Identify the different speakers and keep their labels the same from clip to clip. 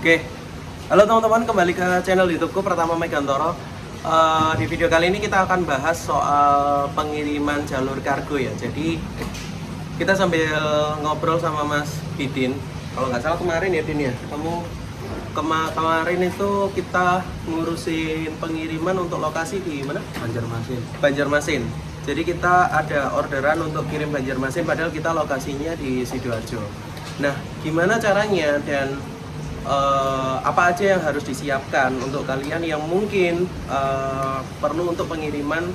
Speaker 1: Oke, halo teman-teman, kembali ke channel YouTubeku Pratama Megantoro. Di video kali ini kita akan bahas soal pengiriman jalur kargo ya. Jadi kita sambil ngobrol sama Mas Bidin. Kalau nggak salah kemarin ya Din ya, kemarin itu kita ngurusin pengiriman untuk lokasi di mana?
Speaker 2: Banjarmasin.
Speaker 1: Banjarmasin. Jadi kita ada orderan untuk kirim Banjarmasin, padahal kita lokasinya di Sidoarjo. Nah, gimana caranya dan apa aja yang harus disiapkan untuk kalian yang mungkin perlu untuk pengiriman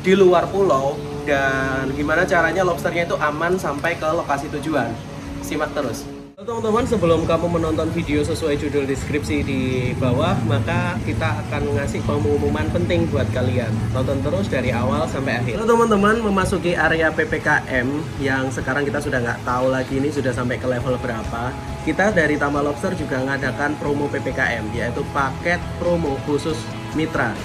Speaker 1: di luar pulau, dan gimana caranya lobsternya itu aman sampai ke lokasi tujuan. Simak terus. Teman-teman, sebelum kamu menonton video sesuai judul deskripsi di bawah, maka kita akan ngasih pengumuman penting buat kalian. Tonton terus dari awal sampai akhir. Halo teman-teman, memasuki area PPKM yang sekarang kita sudah nggak tahu lagi ini sudah sampai ke level berapa. Kita dari Tambah Lobster juga mengadakan promo PPKM, yaitu paket promo khusus mitra.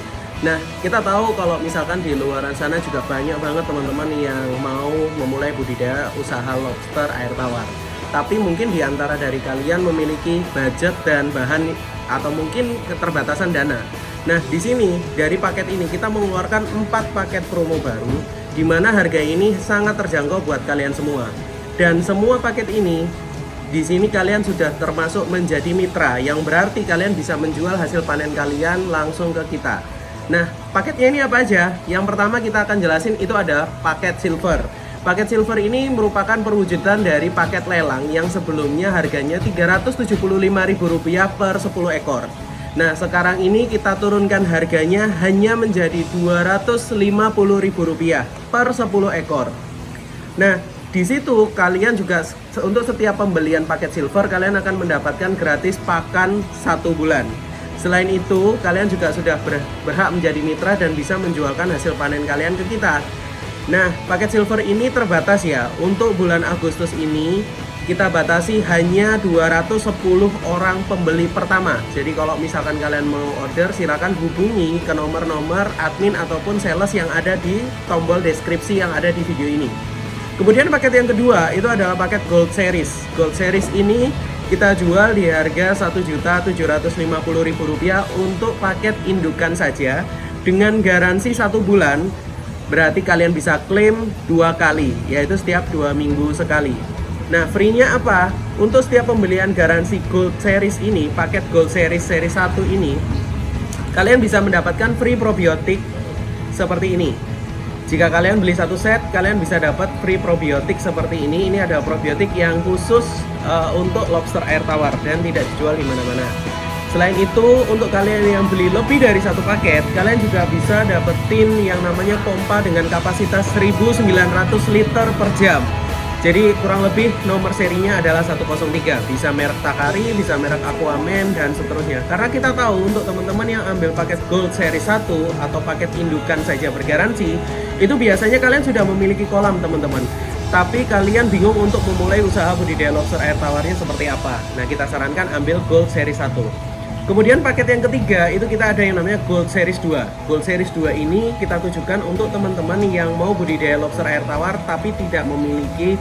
Speaker 1: Nah, kita tahu kalau misalkan di luar sana juga banyak banget teman-teman yang mau memulai budidaya usaha lobster air tawar. Tapi mungkin di antara dari kalian memiliki budget dan bahan atau mungkin keterbatasan dana. Nah, di sini dari paket ini kita mengeluarkan 4 paket promo baru, di mana harga ini sangat terjangkau buat kalian semua. Dan semua paket ini di sini kalian sudah termasuk menjadi mitra, yang berarti kalian bisa menjual hasil panen kalian langsung ke kita. Nah, paketnya ini apa aja? Yang pertama kita akan jelasin itu ada paket silver. Paket silver ini merupakan perwujudan dari paket lelang yang sebelumnya harganya Rp375.000 per 10 ekor. Nah, sekarang ini kita turunkan harganya hanya menjadi Rp250.000 per 10 ekor. Nah, di situ kalian juga untuk setiap pembelian paket silver kalian akan mendapatkan gratis pakan 1 bulan. Selain itu, kalian juga sudah berhak menjadi mitra dan bisa menjualkan hasil panen kalian ke kita. Nah, paket silver ini terbatas ya. Untuk bulan Agustus ini kita batasi hanya 210 orang pembeli pertama. Jadi kalau misalkan kalian mau order, silakan hubungi ke nomor-nomor admin ataupun sales yang ada di tombol deskripsi yang ada di video ini. Kemudian paket yang kedua itu adalah paket Gold Series. Gold Series ini kita jual di harga Rp1.750.000 untuk paket indukan saja dengan garansi 1 bulan. Berarti kalian bisa klaim 2 kali, yaitu setiap 2 minggu sekali. Nah, free-nya apa? Untuk setiap pembelian garansi Gold Series ini, paket Gold Series seri 1 ini, kalian bisa mendapatkan free probiotik seperti ini. Jika kalian beli 1 set, kalian bisa dapat free probiotik seperti ini. Ini ada probiotik yang khusus untuk lobster air tawar dan tidak dijual di mana-mana. Selain itu, untuk kalian yang beli lebih dari 1 paket, kalian juga bisa dapetin yang namanya pompa dengan kapasitas 1900 liter per jam. Jadi kurang lebih nomor serinya adalah 103. Bisa merek Takari, bisa merek Aquaman, dan seterusnya. Karena kita tahu untuk teman-teman yang ambil paket Gold Series 1 atau paket indukan saja bergaransi, itu biasanya kalian sudah memiliki kolam teman-teman. Tapi kalian bingung untuk memulai usaha budidaya lobster air tawarnya seperti apa. Nah, kita sarankan ambil Gold Series 1. Kemudian paket yang ketiga itu kita ada yang namanya Gold Series 2. Gold Series 2 ini kita tujukan untuk teman-teman yang mau budidaya lobster air tawar tapi tidak memiliki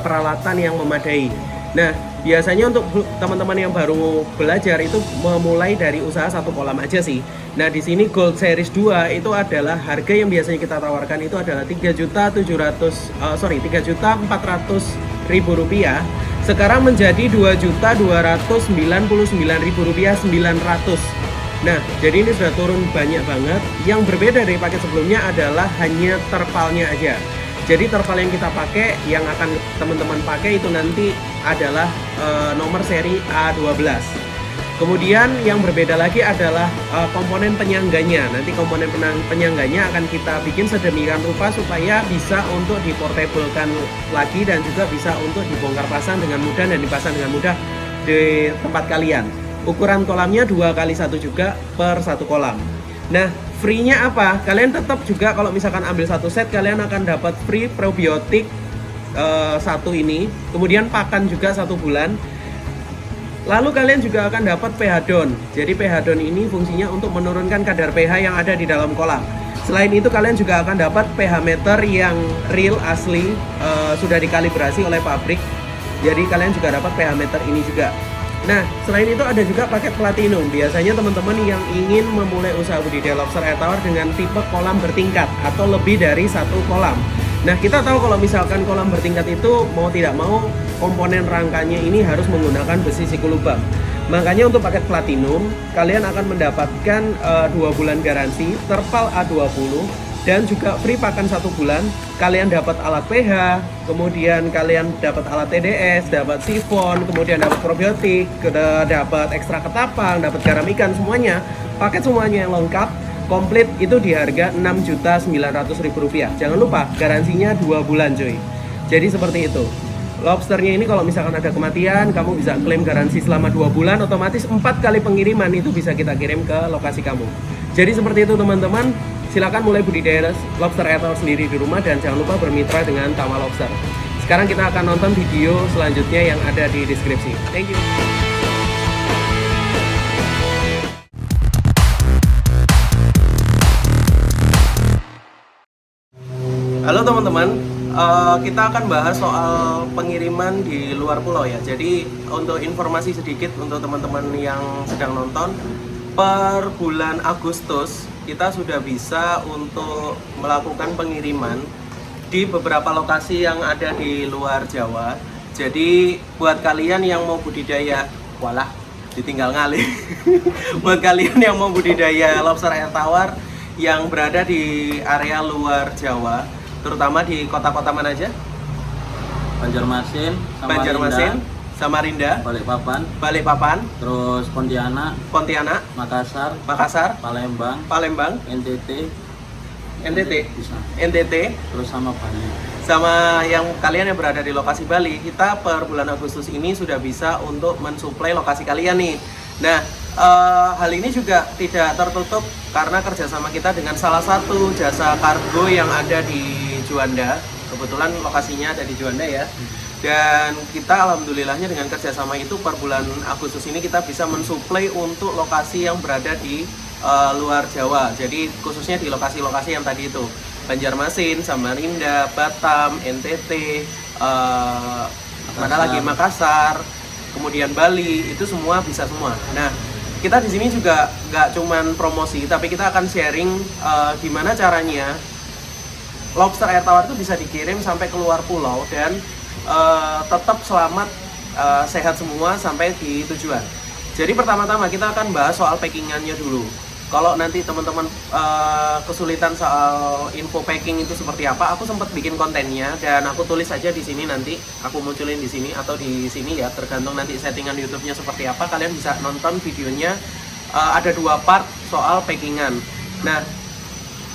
Speaker 1: peralatan yang memadai. Nah, biasanya untuk teman-teman yang baru belajar itu memulai dari usaha 1 kolam aja sih. Nah, di sini Gold Series 2 itu adalah harga yang biasanya kita tawarkan itu adalah Rp3.400.000. Sekarang menjadi Rp2.299.900. Nah, jadi ini sudah turun banyak banget. Yang berbeda dari paket sebelumnya adalah hanya terpalnya aja. Jadi terpal yang kita pakai, yang akan teman-teman pakai itu nanti adalah nomor seri A12. Kemudian yang berbeda lagi adalah komponen penyangganya. Nanti komponen penyangganya akan kita bikin sedemikian rupa supaya bisa untuk diportablekan lagi dan juga bisa untuk dibongkar pasang dengan mudah dan dipasang dengan mudah di tempat kalian. Ukuran kolamnya 2x1 juga per 1 kolam. Nah, free-nya apa? Kalian tetap juga kalau misalkan ambil 1 set, kalian akan dapat free probiotik 1 ini. Kemudian pakan juga 1 bulan. Lalu kalian juga akan dapat pH Don. Jadi pH Don ini fungsinya untuk menurunkan kadar pH yang ada di dalam kolam. Selain itu kalian juga akan dapat pH meter yang real asli, sudah dikalibrasi oleh pabrik. Jadi kalian juga dapat pH meter ini juga. Nah, selain itu ada juga paket platinum. Biasanya teman-teman yang ingin memulai usaha budidaya lobster air tawar dengan tipe kolam bertingkat atau lebih dari satu kolam. Nah, kita tahu kalau misalkan kolam bertingkat itu mau tidak mau komponen rangkanya ini harus menggunakan besi sikulubam. Makanya untuk paket platinum, kalian akan mendapatkan 2 bulan garansi, terpal A20, dan juga free pakan 1 bulan. Kalian dapat alat pH, kemudian kalian dapat alat TDS, dapat sifon, kemudian dapat probiotik, dapat ekstra ketapang, dapat garam ikan, semuanya. Paket semuanya yang lengkap, komplit itu di harga Rp6.900.000. Jangan lupa, garansinya 2 bulan cuy. Jadi seperti itu. Lobsternya ini kalau misalkan ada kematian, kamu bisa klaim garansi selama 2 bulan, otomatis 4 kali pengiriman itu bisa kita kirim ke lokasi kamu. Jadi seperti itu teman-teman. Silakan mulai budidaya lobster air tawar sendiri di rumah dan jangan lupa bermitra dengan Tama Lobster. Sekarang kita akan nonton video selanjutnya yang ada di deskripsi. Thank you. Halo teman-teman, kita akan bahas soal pengiriman di luar pulau ya. Jadi untuk informasi sedikit untuk teman-teman yang sedang nonton, per bulan Agustus kita sudah bisa untuk melakukan pengiriman di beberapa lokasi yang ada di luar Jawa. Jadi buat kalian yang mau budidaya, walah ditinggal ngalih. Buat kalian yang mau budidaya lobster air tawar yang berada di area luar Jawa, terutama di kota-kota mana aja?
Speaker 2: Banjarmasin,
Speaker 1: Samarinda, Balikpapan,
Speaker 2: terus Pontianak, Makassar, Palembang, NTT, bisa.
Speaker 1: terus sama yang kalian yang berada di lokasi Bali, kita per bulan Agustus ini sudah bisa untuk mensuplai lokasi kalian nih. Nah, hal ini juga tidak tertutup karena kerjasama kita dengan salah satu jasa kargo yang ada di Juanda. Kebetulan lokasinya ada di Juanda ya. Dan kita alhamdulillahnya dengan kerjasama itu per bulan Agustus ini kita bisa mensuplai untuk lokasi yang berada di luar Jawa. Jadi khususnya di lokasi-lokasi yang tadi itu, Banjarmasin, Samarinda, Batam, NTT, Makassar, kemudian Bali, itu semua bisa semua. Nah, kita di sini juga nggak cuman promosi, tapi kita akan sharing gimana caranya lobster air tawar itu bisa dikirim sampai keluar pulau dan tetap selamat, sehat semua sampai di tujuan. Jadi pertama-tama kita akan bahas soal packingannya dulu. Kalau nanti teman-teman kesulitan soal info packing itu seperti apa, aku sempat bikin kontennya dan aku tulis aja di sini, nanti aku munculin di sini atau di sini ya, tergantung nanti settingan YouTube-nya seperti apa. Kalian bisa nonton videonya, ada 2 part soal packingan. Nah,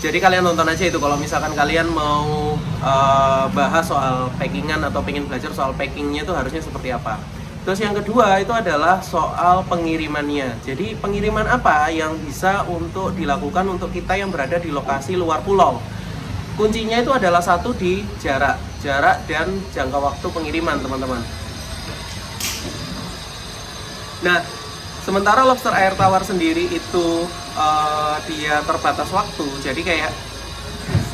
Speaker 1: jadi kalian nonton aja itu kalau misalkan kalian mau bahas soal packingan atau pengen belajar soal packingnya itu harusnya seperti apa. Terus yang kedua itu adalah soal pengirimannya. Jadi pengiriman apa yang bisa untuk dilakukan untuk kita yang berada di lokasi luar pulau. Kuncinya itu adalah satu di jarak dan jangka waktu pengiriman teman-teman. Nah, sementara lobster air tawar sendiri itu dia terbatas waktu, jadi kayak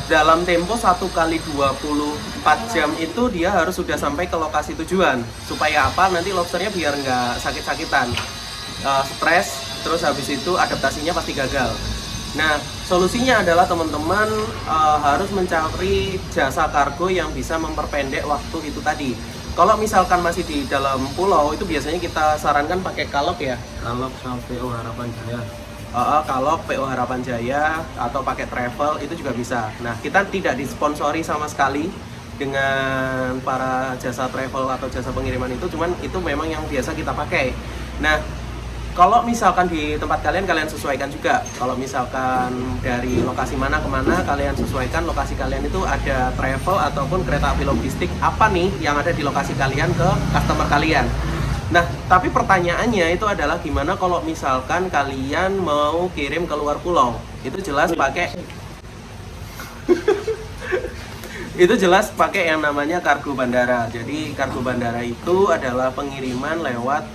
Speaker 1: dalam tempo 1 kali 24 jam itu dia harus sudah sampai ke lokasi tujuan. Supaya apa? Nanti lobsternya biar nggak sakit-sakitan, stres, terus habis itu adaptasinya pasti gagal. Nah, solusinya adalah teman-teman harus mencari jasa kargo yang bisa memperpendek waktu itu tadi. Kalau misalkan masih di dalam pulau, itu biasanya kita sarankan pakai kalok ya.
Speaker 2: Kalok sama PO Harapan Jaya.
Speaker 1: Kalok, PO Harapan Jaya, atau pakai travel itu juga bisa. Nah, kita tidak disponsori sama sekali dengan para jasa travel atau jasa pengiriman itu, cuman itu memang yang biasa kita pakai. Nah, kalau misalkan di tempat kalian sesuaikan juga. Kalau misalkan dari lokasi mana ke mana kalian sesuaikan, lokasi kalian itu ada travel ataupun kereta api logistik apa nih yang ada di lokasi kalian ke customer kalian. Nah, tapi pertanyaannya itu adalah gimana kalau misalkan kalian mau kirim ke luar pulau? Itu jelas pakai itu jelas pakai yang namanya kargo bandara. Jadi kargo bandara itu adalah pengiriman lewat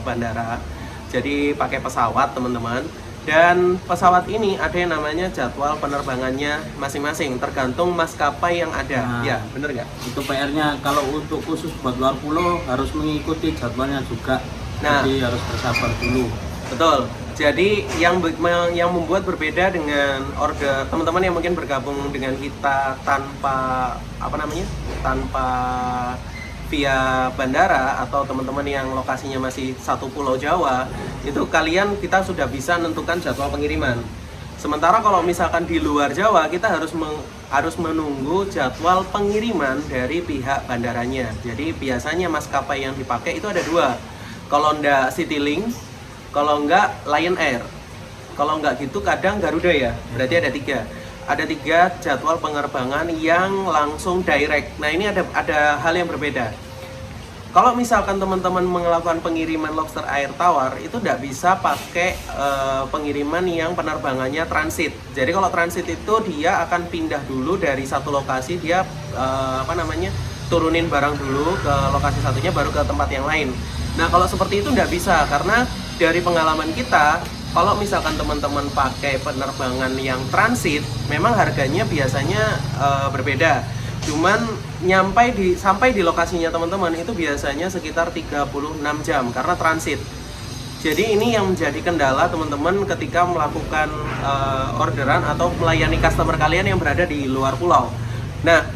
Speaker 1: bandara. Jadi pakai pesawat teman-teman. Dan pesawat ini ada yang namanya jadwal penerbangannya masing-masing, tergantung maskapai yang ada.
Speaker 2: Nah,
Speaker 1: ya, bener nggak?
Speaker 2: Itu PR-nya, kalau untuk khusus buat luar pulau harus mengikuti jadwalnya juga.
Speaker 1: Nah,
Speaker 2: jadi harus bersabar dulu.
Speaker 1: betul. Jadi yang membuat berbeda dengan order teman-teman yang mungkin bergabung dengan kita tanpa tanpa via bandara, atau teman-teman yang lokasinya masih satu pulau Jawa, itu kita sudah bisa menentukan jadwal pengiriman. Sementara kalau misalkan di luar Jawa, kita harus menunggu jadwal pengiriman dari pihak bandaranya. Jadi biasanya maskapai yang dipakai itu ada dua. Kalau enggak Citylink, kalau enggak Lion Air, kalau enggak gitu kadang Garuda ya. Berarti ada tiga. Ada tiga jadwal penerbangan yang langsung direct. Nah, ini ada hal yang berbeda. Kalau misalkan teman-teman melakukan pengiriman lobster air tawar, itu tidak bisa pakai pengiriman yang penerbangannya transit. Jadi kalau transit itu dia akan pindah dulu dari satu lokasi, dia turunin barang dulu ke lokasi satunya, baru ke tempat yang lain. Nah, kalau seperti itu tidak bisa, karena dari pengalaman kita, kalau misalkan teman-teman pakai penerbangan yang transit, memang harganya biasanya berbeda. Cuman sampai di lokasinya teman-teman itu biasanya sekitar 36 jam karena transit. Jadi ini yang menjadi kendala teman-teman ketika melakukan orderan atau melayani customer kalian yang berada di luar pulau. Nah,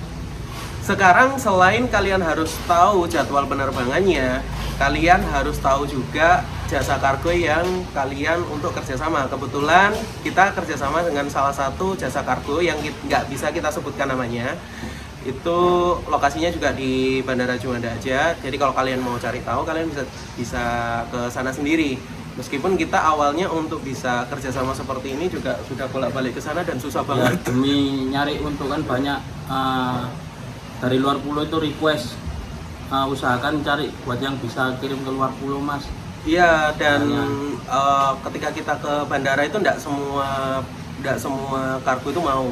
Speaker 1: sekarang selain kalian harus tahu jadwal penerbangannya, kalian harus tahu juga jasa kargo yang kalian untuk kerjasama. Kebetulan kita kerjasama dengan salah satu jasa kargo yang nggak bisa kita sebutkan namanya. Itu lokasinya juga di Bandara Juanda aja. Jadi kalau kalian mau cari tahu, kalian bisa ke sana sendiri. Meskipun kita awalnya untuk bisa kerjasama seperti ini juga sudah bolak-balik ke sana dan susah banget.
Speaker 2: Ya, demi nyari untungan banyak dari luar pulau itu request usahakan cari buat yang bisa kirim ke luar pulau, Mas.
Speaker 1: Iya, dan ketika kita ke bandara itu tidak semua kargo itu mau.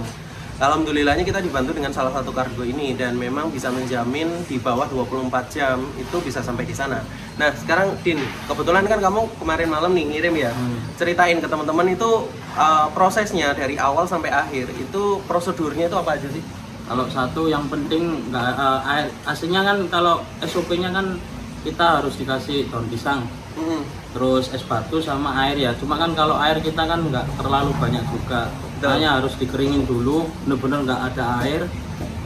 Speaker 1: Alhamdulillahnya kita dibantu dengan salah satu kargo ini, dan memang bisa menjamin di bawah 24 jam itu bisa sampai di sana. Nah, sekarang Din, kebetulan kan kamu kemarin malam nih ngirim ya. Ceritain ke teman-teman itu prosesnya dari awal sampai akhir, itu prosedurnya itu apa aja sih?
Speaker 2: Kalau satu yang penting air, aslinya kan kalau SOP-nya kan kita harus dikasih daun pisang, terus es batu sama air ya. Cuma kan kalau air kita kan nggak terlalu banyak juga, hanya harus dikeringin dulu, bener-bener nggak ada air.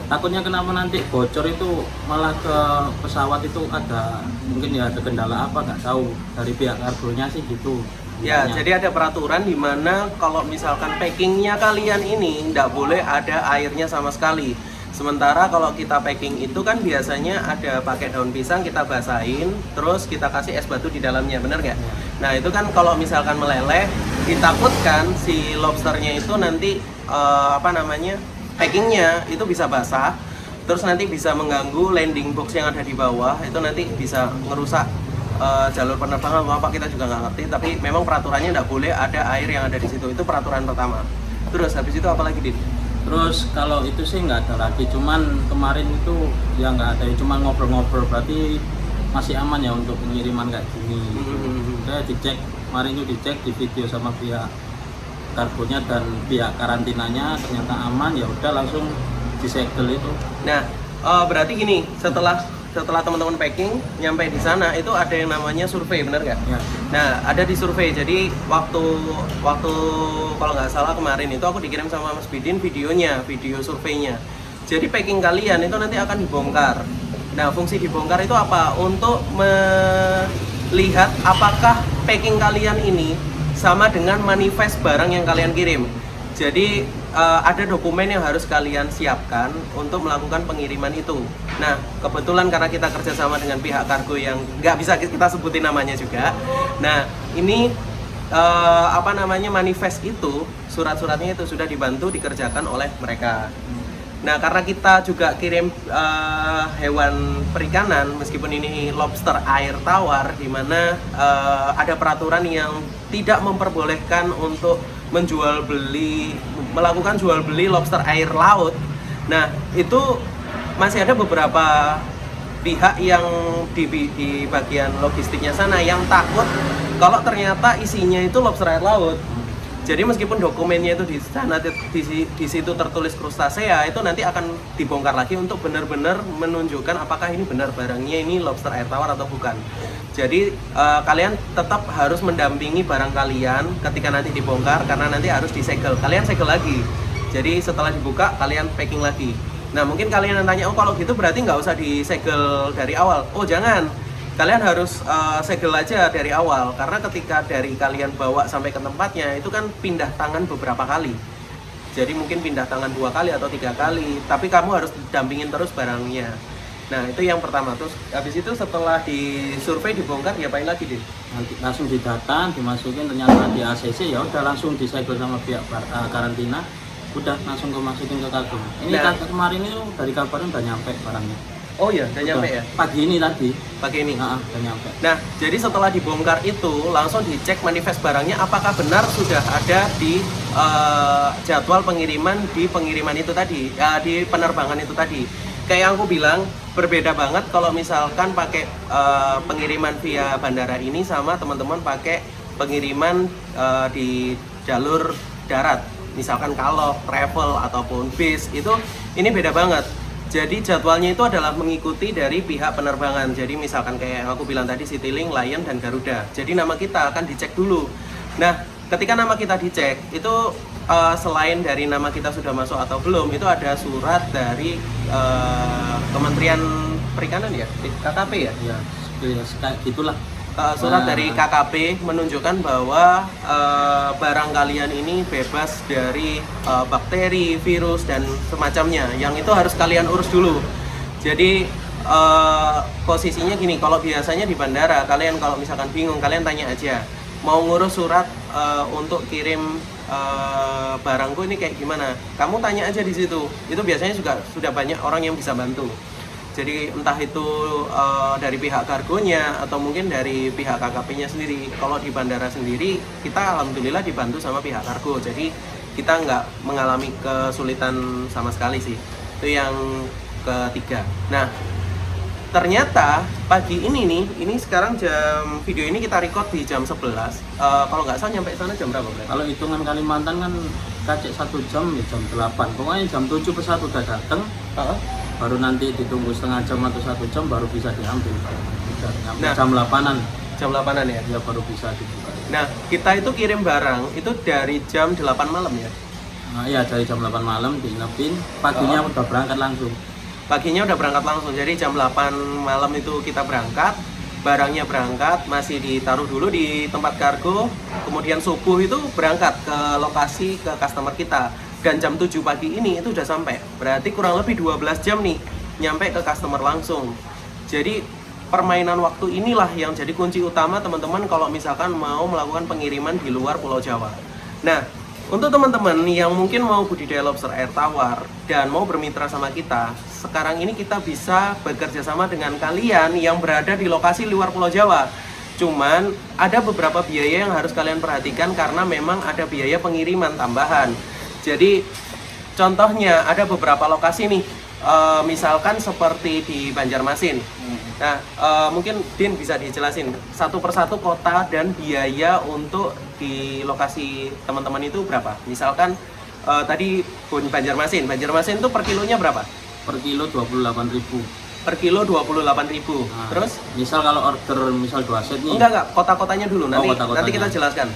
Speaker 2: Takutnya kenapa nanti bocor itu malah ke pesawat itu ada mungkin ya ada kendala apa nggak tahu, dari pihak kargonya sih gitu.
Speaker 1: Ya, jadi ada peraturan di mana kalau misalkan packingnya kalian ini nggak boleh ada airnya sama sekali. Sementara kalau kita packing itu kan biasanya ada pakai daun pisang, kita basahin, terus kita kasih es batu di dalamnya, bener nggak? Nah, itu kan kalau misalkan meleleh, ditakutkan si lobsternya itu nanti packingnya itu bisa basah, terus nanti bisa mengganggu landing box yang ada di bawah, itu nanti bisa ngerusak jalur penerbangan apa kita juga nggak ngerti. Tapi memang peraturannya nggak boleh ada air yang ada di situ, itu peraturan pertama. Terus habis itu apa lagi, Dit?
Speaker 2: Terus kalau itu sih nggak ada lagi, cuman kemarin itu ya nggak ada, cuma ngobrol-ngobrol, berarti masih aman ya untuk pengiriman kayak gini. Saya dicek kemarin itu, dicek di video sama pihak kargonya dan pihak karantinanya, ternyata aman, ya udah langsung disegel itu.
Speaker 1: Nah, berarti gini, setelah teman-teman packing nyampe di sana itu ada yang namanya survei, benar nggak?
Speaker 2: Ya.
Speaker 1: Nah, ada di survei. Jadi waktu kalau nggak salah kemarin itu aku dikirim sama Mas Bidin video surveinya. Jadi packing kalian itu nanti akan dibongkar. Nah, fungsi dibongkar itu apa? Untuk melihat apakah packing kalian ini sama dengan manifest barang yang kalian kirim. Jadi ada dokumen yang harus kalian siapkan untuk melakukan pengiriman itu. Nah, kebetulan karena kita kerjasama dengan pihak kargo yang nggak bisa kita sebutin namanya juga. Nah, ini manifest itu, surat-suratnya itu sudah dibantu dikerjakan oleh mereka. Nah, karena kita juga kirim hewan perikanan, meskipun ini lobster air tawar, di mana ada peraturan yang tidak memperbolehkan untuk melakukan jual beli lobster air laut. Nah, itu masih ada beberapa pihak yang di bagian logistiknya sana yang takut kalau ternyata isinya itu lobster air laut. Jadi meskipun dokumennya itu di sana di situ tertulis crustacea, itu nanti akan dibongkar lagi untuk benar-benar menunjukkan apakah ini benar barangnya ini lobster air tawar atau bukan. Jadi kalian tetap harus mendampingi barang kalian ketika nanti dibongkar, karena nanti harus disegel. Kalian segel lagi. Jadi setelah dibuka kalian packing lagi. Nah mungkin kalian yang tanya, oh kalau gitu berarti nggak usah disegel dari awal. Oh jangan. Kalian harus segel aja dari awal, karena ketika dari kalian bawa sampai ke tempatnya itu kan pindah tangan beberapa kali. Jadi mungkin pindah tangan 2 kali atau 3 kali, tapi kamu harus dampingin terus barangnya. Nah itu yang pertama. Terus habis itu setelah disurvei dibongkar diapain lagi deh?
Speaker 2: Nanti langsung didata, dimasukin, ternyata di ACC ya udah langsung disegel sama pihak karantina, udah langsung masukin ke kargo. Ini kemarin itu dari kabaran udah nyampe barangnya.
Speaker 1: Oh iya, udah nyampe ya?
Speaker 2: Pagi ini tadi.
Speaker 1: Pagi ini?
Speaker 2: Udah nyampe.
Speaker 1: Nah, jadi setelah dibongkar itu, langsung dicek manifest barangnya apakah benar sudah ada di jadwal pengiriman di pengiriman itu tadi, di penerbangan itu tadi. Kayak yang aku bilang, berbeda banget kalau misalkan pakai pengiriman via bandara ini sama teman-teman pakai pengiriman di jalur darat. Misalkan kalau travel ataupun bis, itu ini beda banget. Jadi jadwalnya itu adalah mengikuti dari pihak penerbangan. Jadi misalkan kayak yang aku bilang tadi, Citylink, Lion, dan Garuda. Jadi nama kita akan dicek dulu. Nah, ketika nama kita dicek, itu selain dari nama kita sudah masuk atau belum, itu ada surat dari Kementerian Perikanan ya? KKP ya?
Speaker 2: Ya, kayak gitulah.
Speaker 1: Surat dari KKP menunjukkan bahwa barang kalian ini bebas dari bakteri, virus, dan semacamnya. Yang itu harus kalian urus dulu. Jadi posisinya gini, kalau biasanya di bandara, kalian kalau misalkan bingung, kalian tanya aja, mau ngurus surat untuk kirim barangku ini kayak gimana? Kamu tanya aja di situ. Itu biasanya juga sudah banyak orang yang bisa bantu. Jadi entah itu dari pihak kargonya atau mungkin dari pihak KKP-nya sendiri. Kalau di bandara sendiri, kita alhamdulillah dibantu sama pihak kargo. Jadi kita nggak mengalami kesulitan sama sekali sih. Itu yang ketiga. Nah, ternyata pagi ini nih, ini sekarang video ini kita record di jam 11. Kalau nggak salah nyampe sana jam berapa?
Speaker 2: Kalau hitungan Kalimantan kan kacek 1 jam ya jam 8. Pokoknya jam 7 pesawat udah datang. Baru nanti ditunggu setengah jam atau 1 jam baru bisa diambil. Nah, jam 8-an.
Speaker 1: Jam 8-an ya?
Speaker 2: Ya baru bisa dibuka.
Speaker 1: Nah, kita itu kirim barang itu dari jam 8 malam ya?
Speaker 2: Nah, iya dari jam 8 malam diinepin, paginya udah berangkat langsung.
Speaker 1: Paginya udah berangkat langsung, jadi jam 8 malam itu kita berangkat, barangnya berangkat, masih ditaruh dulu di tempat kargo, kemudian subuh itu berangkat ke lokasi ke customer kita. Dan jam 7 pagi ini itu udah sampai. Berarti kurang lebih 12 jam nih nyampe ke customer langsung. Jadi permainan waktu inilah yang jadi kunci utama teman-teman kalau misalkan mau melakukan pengiriman di luar Pulau Jawa. Nah, untuk teman-teman yang mungkin mau budidaya lobster air tawar dan mau bermitra sama kita, sekarang ini kita bisa bekerja sama dengan kalian yang berada di lokasi luar Pulau Jawa. Cuman ada beberapa biaya yang harus kalian perhatikan karena memang ada biaya pengiriman tambahan. Jadi contohnya ada beberapa lokasi nih, misalkan seperti di Banjarmasin. Nah, mungkin Din bisa dijelasin satu persatu kota dan biaya untuk di lokasi teman-teman itu berapa? Misalkan tadi Banjarmasin itu per kilonya berapa?
Speaker 2: Per kilo 28.000.
Speaker 1: Per kilo 28.000.
Speaker 2: Nah,
Speaker 1: terus
Speaker 2: misal kalau order misal 2 set nih.
Speaker 1: Enggak, kota-kotanya dulu, nanti
Speaker 2: kota-kotanya.
Speaker 1: nanti kita jelaskan.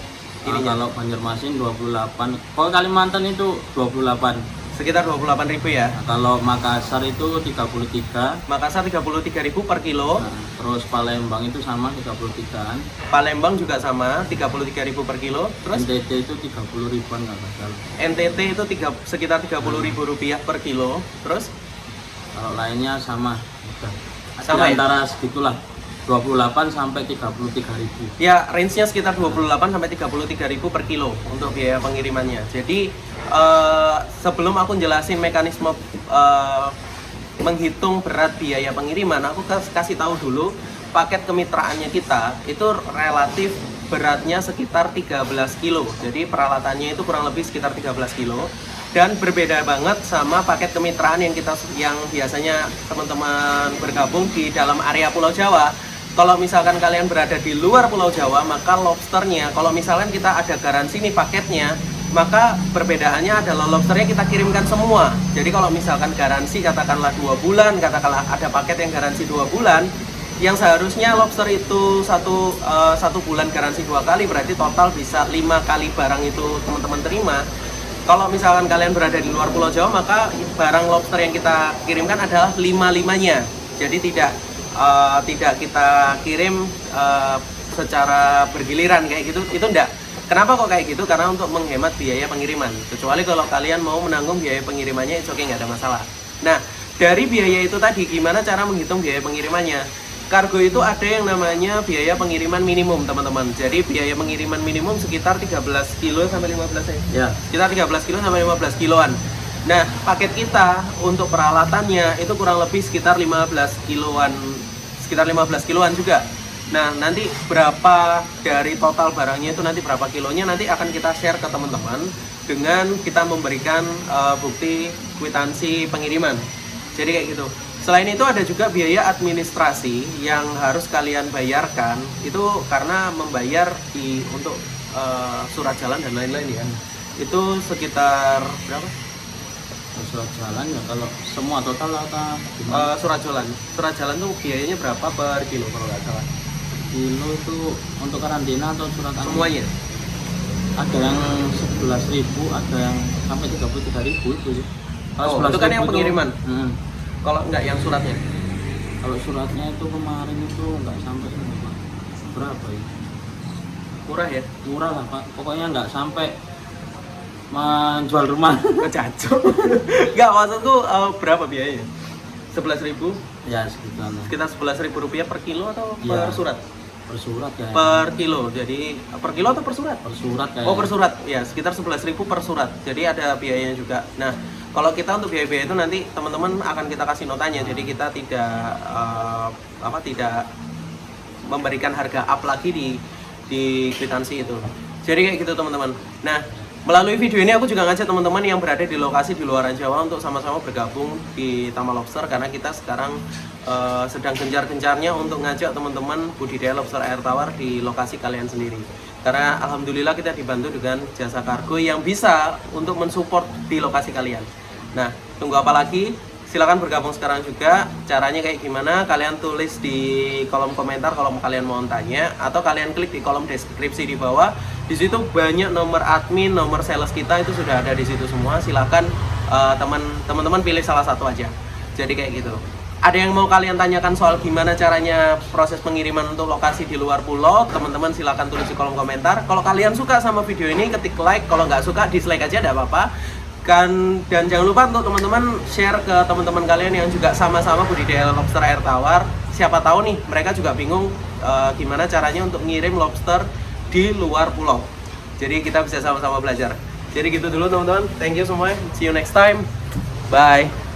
Speaker 2: Kalau Banjarmasin 28, kalau Kalimantan itu 28.
Speaker 1: Sekitar 28.000 ya.
Speaker 2: Nah, kalau Makassar itu 33.
Speaker 1: Makassar 33.000 per kilo.
Speaker 2: Nah, terus Palembang itu sama 33-an.
Speaker 1: Palembang juga sama 33.000 per kilo. Terus
Speaker 2: NTT itu 30 ribuan nggak salah.
Speaker 1: NTT itu sekitar 30.000 rupiah per kilo. Terus
Speaker 2: kalau lainnya sama. Udah.
Speaker 1: Sama ya?
Speaker 2: Antara segitulah. 28 sampai 33.000.
Speaker 1: Ya, range-nya sekitar 28 sampai 33.000 per kilo untuk biaya pengirimannya. Jadi sebelum aku jelasin mekanisme menghitung berat biaya pengiriman, aku kasih tahu dulu paket kemitraannya kita itu relatif beratnya sekitar 13 kilo. Jadi peralatannya itu kurang lebih sekitar 13 kilo. Dan berbeda banget sama paket kemitraan yang biasanya teman-teman bergabung di dalam area Pulau Jawa. Kalau misalkan kalian berada di luar Pulau Jawa, maka lobsternya, kalau misalkan kita ada garansi nih paketnya, maka perbedaannya adalah lobsternya kita kirimkan semua. Jadi kalau misalkan garansi katakanlah 2 bulan, katakanlah ada paket yang garansi 2 bulan, yang seharusnya lobster itu satu bulan garansi 2 kali, berarti total bisa 5 kali barang itu teman-teman terima. Kalau misalkan kalian berada di luar Pulau Jawa, maka barang lobster yang kita kirimkan adalah 5-5-nya. Jadi tidak kita kirim secara bergiliran kayak gitu, itu enggak. Kenapa kok kayak gitu? Karena untuk menghemat biaya pengiriman. Kecuali kalau kalian mau menanggung biaya pengirimannya, itu oke, nggak ada masalah. Nah, dari biaya itu tadi, gimana cara menghitung biaya pengirimannya? Kargo itu ada yang namanya biaya pengiriman minimum, teman-teman. Jadi biaya pengiriman minimum sekitar 13 kilo sampai 15 ya? Sekitar 13 kilo sampai 15 kiloan. Nah, paket kita untuk peralatannya itu kurang lebih sekitar 15 kiloan juga. Nah, nanti berapa dari total barangnya itu, nanti berapa kilonya, nanti akan kita share ke teman-teman dengan kita memberikan bukti kwitansi pengiriman. Jadi kayak gitu. Selain itu ada juga biaya administrasi yang harus kalian bayarkan, itu karena membayar untuk surat jalan dan lain-lain ya. Itu sekitar berapa?
Speaker 2: Surat jalan ya, kalau semua total atau
Speaker 1: surat jalan tuh biayanya berapa per kilo kalau nggak salah?
Speaker 2: Kilo itu untuk karantina atau surat
Speaker 1: semuanya?
Speaker 2: Ada yang 11.000, ada yang sampai 33.000 itu sih.
Speaker 1: Itu kan yang pengiriman. Kalau enggak yang suratnya?
Speaker 2: Kalau suratnya itu kemarin itu nggak sampai berapa ya?
Speaker 1: Murah ya?
Speaker 2: Murah lah Pak, pokoknya nggak sampai menjual rumah.
Speaker 1: Kecacok. Enggak, maksudku berapa biayanya? 11.000?
Speaker 2: Ya segituan.
Speaker 1: Sekitar 11.000 rupiah per kilo atau per surat?
Speaker 2: Per surat ya.
Speaker 1: Per kilo, jadi per kilo atau per surat?
Speaker 2: Per surat kayak.
Speaker 1: Oh, per surat, ya sekitar 11.000 per surat. Jadi ada biayanya juga. Nah, kalau kita untuk biaya-biaya itu nanti teman-teman akan kita kasih notanya. Jadi kita tidak tidak memberikan harga up lagi di kwitansi itu. Jadi kayak gitu teman-teman. Nah, melalui video ini aku juga ngajak teman-teman yang berada di lokasi di luar Jawa untuk sama-sama bergabung di Tama Lobster, karena kita sekarang sedang gencar-gencarnya untuk ngajak teman-teman budidaya lobster air tawar di lokasi kalian sendiri. Karena alhamdulillah kita dibantu dengan jasa kargo yang bisa untuk mensupport di lokasi kalian. Nah, tunggu apa lagi? Silahkan bergabung sekarang juga. Caranya kayak gimana? Kalian tulis di kolom komentar kalau kalian mau tanya, atau kalian klik di kolom deskripsi di bawah. Di situ banyak nomor admin, nomor sales kita itu sudah ada di situ semua. Silahkan teman-teman pilih salah satu aja. Jadi kayak gitu. Ada yang mau kalian tanyakan soal gimana caranya proses pengiriman untuk lokasi di luar pulau, teman-teman silahkan tulis di kolom komentar. Kalau kalian suka sama video ini, ketik like. Kalau nggak suka, dislike aja, tidak apa-apa. Dan jangan lupa untuk teman-teman share ke teman-teman kalian yang juga sama-sama budidaya lobster air tawar. Siapa tahu nih mereka juga bingung gimana caranya untuk ngirim lobster di luar pulau. Jadi kita bisa sama-sama belajar. Jadi gitu dulu teman-teman. Thank you semuanya. See you next time. Bye.